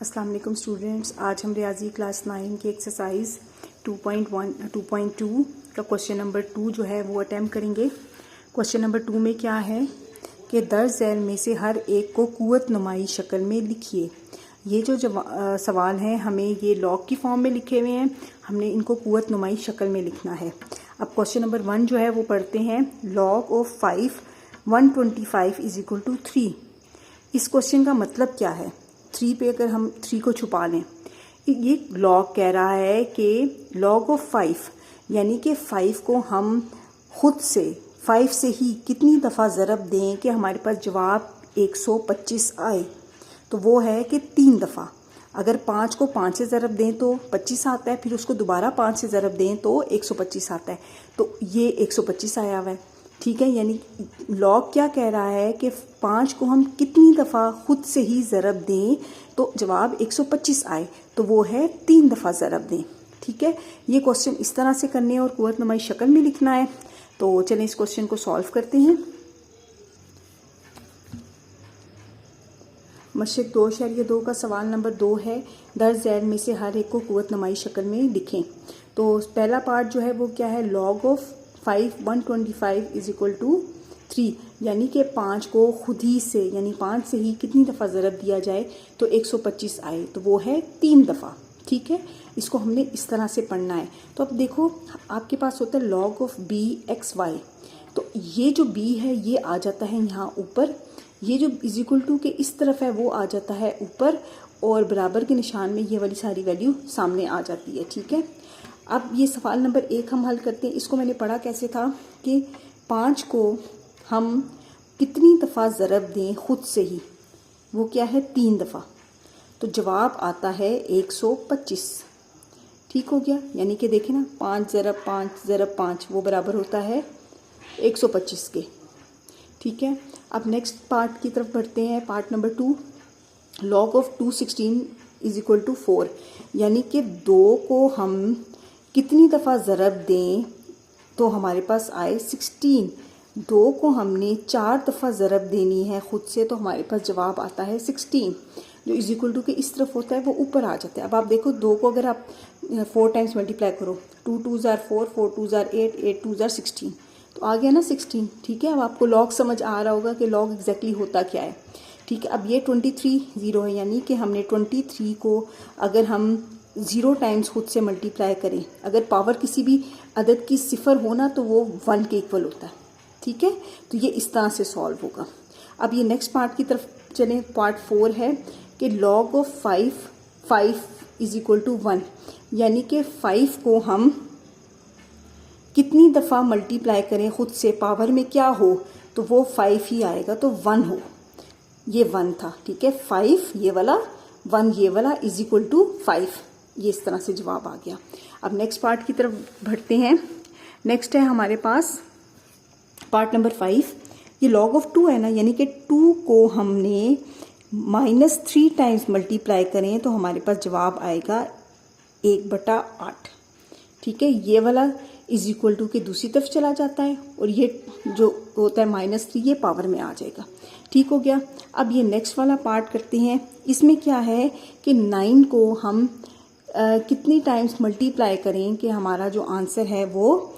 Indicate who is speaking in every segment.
Speaker 1: अस्सलाम वालेकुम स्टूडेंट्स, आज हम रियाजी क्लास 9 की एक्सरसाइज 2.2 का क्वेश्चन नंबर 2 जो है वो अटैम्प्ट करेंगे। क्वेश्चन नंबर 2 में क्या है कि दर्ज झैल में से हर एक को कुव्वत नुमाई शक्ल में लिखिए। ये जो सवाल हैं हमें ये लॉग की फॉर्म में लिखे हुए हैं, हमने इनको कुव्वत नुमाई शक्ल में लिखना है। अब क्वेश्चन नंबर 1 जो है वो पढ़ते हैं। Log of 5 125 is equal to 3। इस क्वेश्चन का मतलब क्या है? 3 पे अगर हम 3 को छुपा लें, ये लॉग कह रहा है कि लॉग ऑफ 5 यानी कि 5 को हम खुद से 5 से ही कितनी दफ़ा ज़रब दें कि हमारे पास जवाब 125 आए, तो वो है कि 3 दफ़ा। अगर 5 को 5 से ज़रब दें तो 25 आता है, फिर उसको दोबारा 5 से ज़रब दें तो 125 आता है, तो ये 125 आया हुआ है। ठीक है, यानी लॉग क्या कह रहा है कि 5 को हम कितनी दफ़ा खुद से ही ज़रब दें तो जवाब 125 आए, तो वो है 3 दफ़ा ज़रब दें। ठीक है, ये क्वेश्चन इस तरह से करने हैं और कुव्वत नुमाई शक्ल में लिखना है। तो चलें इस क्वेश्चन को सॉल्व करते हैं। मशरिक़ 2.2 का सवाल नंबर 2 है, दर्ज झैल में से हर एक को कुव्वत नुमाई शक्ल में लिखें। तो पहला पार्ट जो है वो क्या है, log of 5 125 is equal to 3, यानी कि 5 को खुद ही से यानी 5 से ही कितनी दफ़ा ज़रब दिया जाए तो 125 आए, तो वो है 3 दफ़ा। ठीक है, इसको हमने इस तरह से पढ़ना है। तो अब देखो आपके पास होता है log of b x y, तो ये जो b है ये आ जाता है यहाँ ऊपर, ये जो इज इक्वल टू के इस तरफ है वो आ जाता है ऊपर, और बराबर के निशान में ये वाली सारी वैल्यू सामने आ जाती है। ठीक है, अब ये सवाल नंबर 1 हम हल करते हैं। इसको मैंने पढ़ा कैसे था कि 5 को हम कितनी दफ़ा ज़रब दें खुद से ही, वो क्या है 3 दफ़ा, तो जवाब आता है 125। ठीक हो गया, यानी कि देखें ना 5 ज़रब 5 ज़रब 5 वो बराबर होता है 125 के। ठीक है, अब नेक्स्ट पार्ट की तरफ बढ़ते हैं। Part number 2, log of 216 is equal to 4, यानी कि 2 को हम कितनी दफ़ा ज़रब दें तो हमारे पास आए 16। 2 को हमने 4 दफ़ा ज़रब देनी है खुद से, तो हमारे पास जवाब आता है 16। जो इज इक्वल टू के इस तरफ होता है वो ऊपर आ जाता है। अब आप देखो 2 को अगर आप 4 टाइम्स मल्टीप्लाई करो, 2 2 ज़ार 4, 4 2 ज़ार 8, 8 2 ज़ार 16, तो आ गया ना 16। ठीक है, अब आपको लॉग समझ आ रहा होगा कि लॉग एग्जैक्टली होता क्या है। ठीक है, अब ये 23 0 है, यानी कि हमने 23 को अगर हम 0 टाइम्स खुद से मल्टीप्लाई करें, अगर पावर किसी भी अदद की सिफर होना तो वो 1 के इक्वल होता है। ठीक है, तो ये इस तरह से सॉल्व होगा। अब ये नेक्स्ट पार्ट की तरफ चलें। पार्ट 4 है कि log of 5 is equal to 1, यानी कि 5 को हम कितनी दफ़ा मल्टीप्लाई करें खुद से, पावर में क्या हो तो वो 5 ही आएगा, तो 1 हो, ये 1 था। ठीक है, 5 ये वाला 1 ये वाला इज इक्वल टू 5, ये इस तरह से जवाब आ गया। अब नेक्स्ट पार्ट की तरफ बढ़ते हैं। नेक्स्ट है हमारे पास पार्ट नंबर 5, ये लॉग ऑफ 2 है ना, यानी कि 2 को हमने -3 टाइम्स मल्टीप्लाई करें तो हमारे पास जवाब आएगा 1/8। ठीक है, ये वाला इज इक्वल टू के दूसरी तरफ चला जाता है और ये जो होता है -3 ये पावर में आ जाएगा। ठीक हो गया। अब ये नेक्स्ट वाला पार्ट करते हैं। इसमें क्या है कि 9 को हम कितनी टाइम्स मल्टीप्लाई करें कि हमारा जो आंसर है वो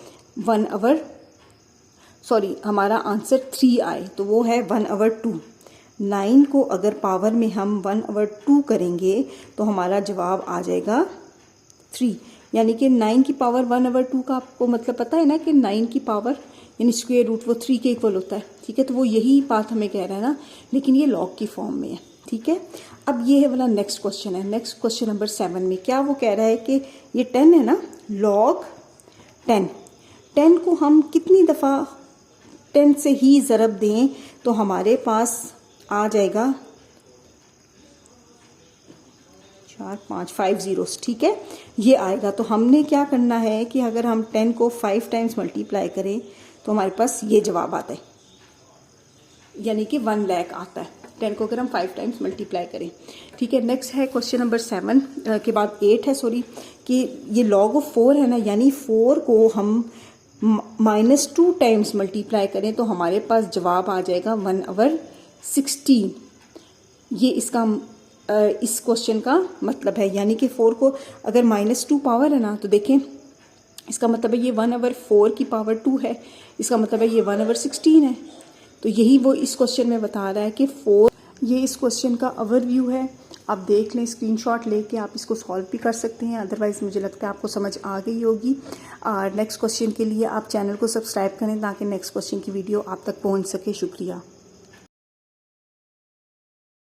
Speaker 1: हमारा आंसर 3 आए, तो वो है 1/2। 9 को अगर पावर में हम 1/2 करेंगे तो हमारा जवाब आ जाएगा 3, यानी कि 9 की पावर 1/2 का आपको मतलब पता है ना कि 9 की पावर यानी स्क्वायर रूट वो 3 के इक्वल होता है। ठीक है, तो वो यही बात हमें कह रहा है ना, लेकिन ये लॉग की फॉर्म में है। ठीक है, अब ये है वाला नेक्स्ट क्वेश्चन है। नेक्स्ट क्वेश्चन नंबर 7 में क्या वो कह रहा है कि ये 10 है ना, लॉग 10 को हम कितनी दफ़ा 10 से ही ज़रब दें तो हमारे पास आ जाएगा 4 5 5 ज़ीरोस। ठीक है, ये आएगा। तो हमने क्या करना है कि अगर हम 10 को 5 टाइम्स मल्टीप्लाई करें तो हमारे पास ये जवाब आता है, यानी कि 1 लाख आता है 10 को अगर हम 5 टाइम्स मल्टीप्लाई करें। ठीक है, नेक्स्ट है क्वेश्चन नंबर 7 के बाद 8 है कि ये लॉग ऑफ 4 है ना, यानी 4 को हम -2 टाइम्स मल्टीप्लाई करें तो हमारे पास जवाब आ जाएगा 1/16। ये इसका इस क्वेश्चन का मतलब है। यानी कि 4 को अगर -2 पावर है ना, तो देखें इसका मतलब है ये 1/4 की पावर 2 है, इसका मतलब है ये 1/16 है। तो यही वो इस क्वेश्चन में बता रहा है कि 4। ये इस क्वेश्चन का ओवरव्यू है, आप देख लें, स्क्रीनशॉट लेके आप इसको सॉल्व भी कर सकते हैं। अदरवाइज़ मुझे लगता है आपको समझ आ गई होगी। और नेक्स्ट क्वेश्चन के लिए आप चैनल को सब्सक्राइब करें ताकि नेक्स्ट क्वेश्चन की वीडियो आप तक पहुंच सके। शुक्रिया।